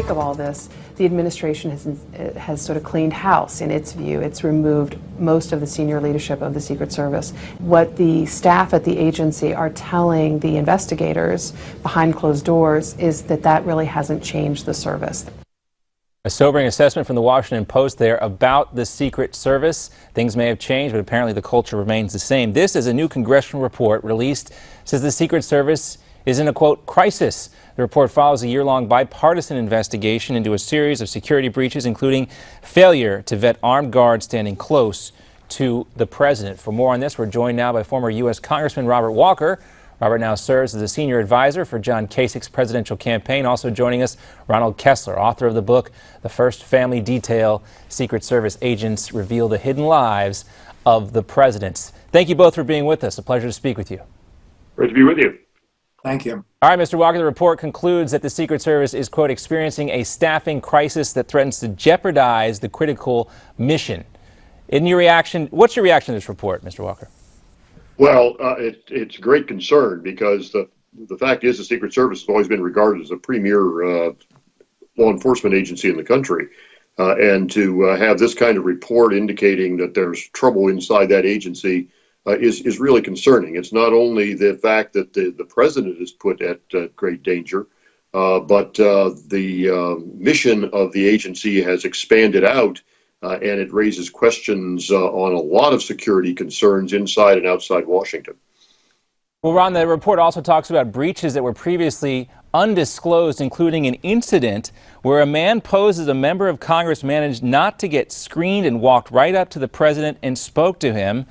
wake of all this, the administration has sort of cleaned house in its view. It's removed most of the senior leadership of the Secret Service. What the staff at the agency are telling the investigators behind closed doors is that that really hasn't changed the service. A sobering assessment from the Washington Post there about the Secret Service. Things may have changed, but apparently the culture remains the same. This is a new congressional report released. It says the Secret Service is in a, quote, crisis. The report follows a year-long bipartisan investigation into a series of security breaches, including failure to vet armed guards standing close to the president. For more on this, we're joined now by former U.S. Congressman Robert Walker. Robert now serves as a senior advisor for John Kasich's presidential campaign. Also joining us, Ronald Kessler, author of the book, The First Family Detail, Secret Service Agents Reveal the Hidden Lives of the Presidents. Thank you both for being with us. A pleasure to speak with you. Great to be with you. Thank you. All right, Mr. Walker, the report concludes that the Secret Service is, quote, experiencing a staffing crisis that threatens to jeopardize the critical mission. In your reaction, what's your reaction to this report, Mr. Walker? Well, it's great concern because the fact is the Secret Service has always been regarded as a premier law enforcement agency in the country. And to have this kind of report indicating that there's trouble inside that agency is really concerning. It's not only the fact that the president is put at great danger, but the mission of the agency has expanded out. And it raises questions on a lot of security concerns inside and outside Washington. Well, Ron, the report also talks about breaches that were previously undisclosed, including an incident where a man posed as a member of Congress managed not to get screened and walked right up to the president and spoke to him.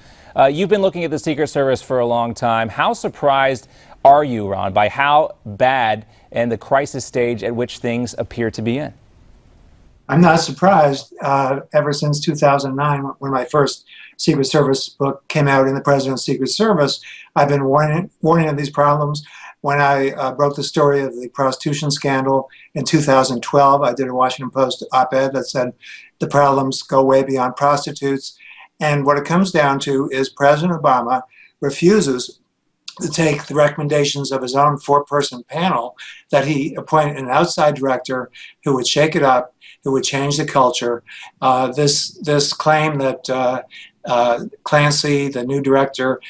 You've been looking at the Secret Service for a long time. How surprised are you, Ron, by how bad and the crisis stage at which things appear to be in? I'm not surprised. Ever since 2009, when my first Secret Service book came out in the President's Secret Service, I've been warning of these problems. When I broke the story of the prostitution scandal in 2012, I did a Washington Post op-ed that said the problems go way beyond prostitutes. And what it comes down to is President Obama refuses to take the recommendations of his own four-person panel that he appointed an outside director who would shake it up, who would change the culture. This claim that Clancy, the new director,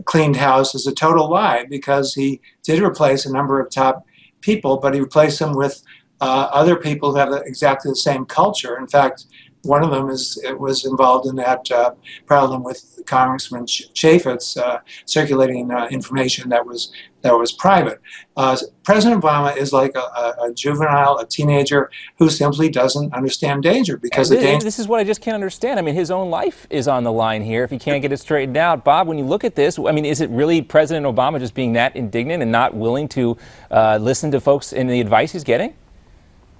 cleaned house is a total lie, because he did replace a number of top people, but he replaced them with other people who have exactly the same culture. In fact, one of them was involved in that problem with Congressman Chaffetz circulating information that was private. President Obama is like a juvenile, a teenager who simply doesn't understand danger, because this is what I just can't understand. I mean, his own life is on the line here if he can't get it straightened out. Bob, when you look at this, I mean, is it really President Obama just being that indignant and not willing to listen to folks in the advice he's getting?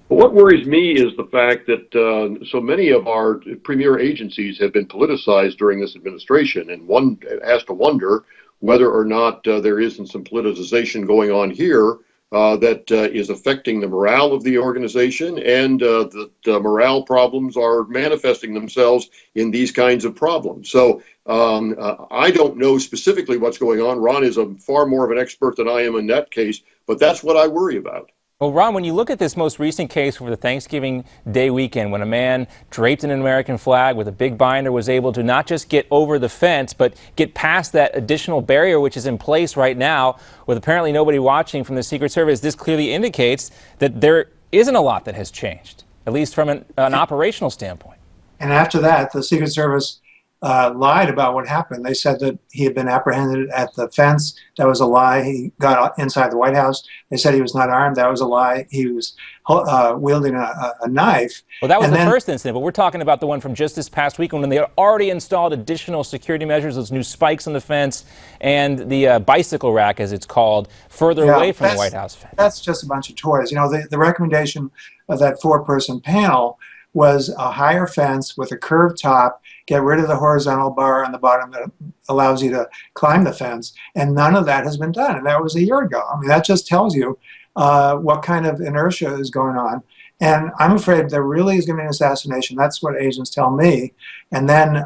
What worries me is the fact that so many of our premier agencies have been politicized during this administration, and one has to wonder whether or not there isn't some politicization going on here that is affecting the morale of the organization, and the morale problems are manifesting themselves in these kinds of problems. So I don't know specifically what's going on. Ron is far more of an expert than I am in that case, but that's what I worry about. Well, Ron, when you look at this most recent case over the Thanksgiving Day weekend, when a man draped in an American flag with a big binder was able to not just get over the fence, but get past that additional barrier which is in place right now with apparently nobody watching from the Secret Service, this clearly indicates that there isn't a lot that has changed, at least from an operational standpoint. And after that, the Secret Service lied about what happened. They said that he had been apprehended at the fence. That was a lie. He got inside the White House. They said he was not armed. That was a lie. He was wielding a knife. Well, that was the first incident, but we're talking about the one from just this past weekend when they had already installed additional security measures, those new spikes on the fence, and the bicycle rack, as it's called, further away from the White House fence. That's just a bunch of toys. You know, the recommendation of that four-person panel was a higher fence with a curved top, get rid of the horizontal bar on the bottom that allows you to climb the fence, and none of that has been done, and that was a year ago. I mean, that just tells you what kind of inertia is going on. And I'm afraid there really is going to be an assassination. That's what agents tell me. And then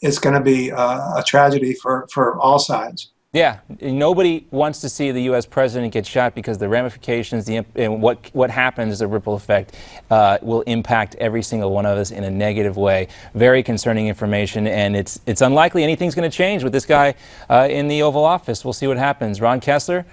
it's going to be a tragedy for all sides. Yeah, nobody wants to see the U.S. president get shot because the ramifications, and what happens, the ripple effect, will impact every single one of us in a negative way. Very concerning information, and it's unlikely anything's going to change with this guy in the Oval Office. We'll see what happens. Ron Kessler,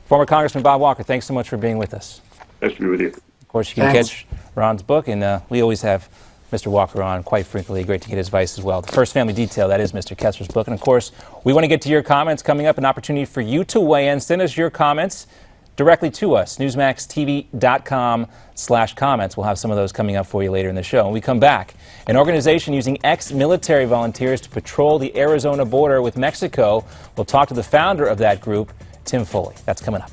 former Congressman Bob Walker, thanks so much for being with us. Nice to be with you. Of course, you can Thanks. catch Ron's book, and we always have Mr. Walker on quite frequently. Great to get his advice as well. The First Family Detail, that is Mr. Kessler's book. And of course, we want to get to your comments coming up, an opportunity for you to weigh in. Send us your comments directly to us, newsmaxtv.com/comments. We'll have some of those coming up for you later in the show. When we come back, an organization using ex-military volunteers to patrol the Arizona border with Mexico. We'll talk to the founder of that group, Tim Foley. That's coming up.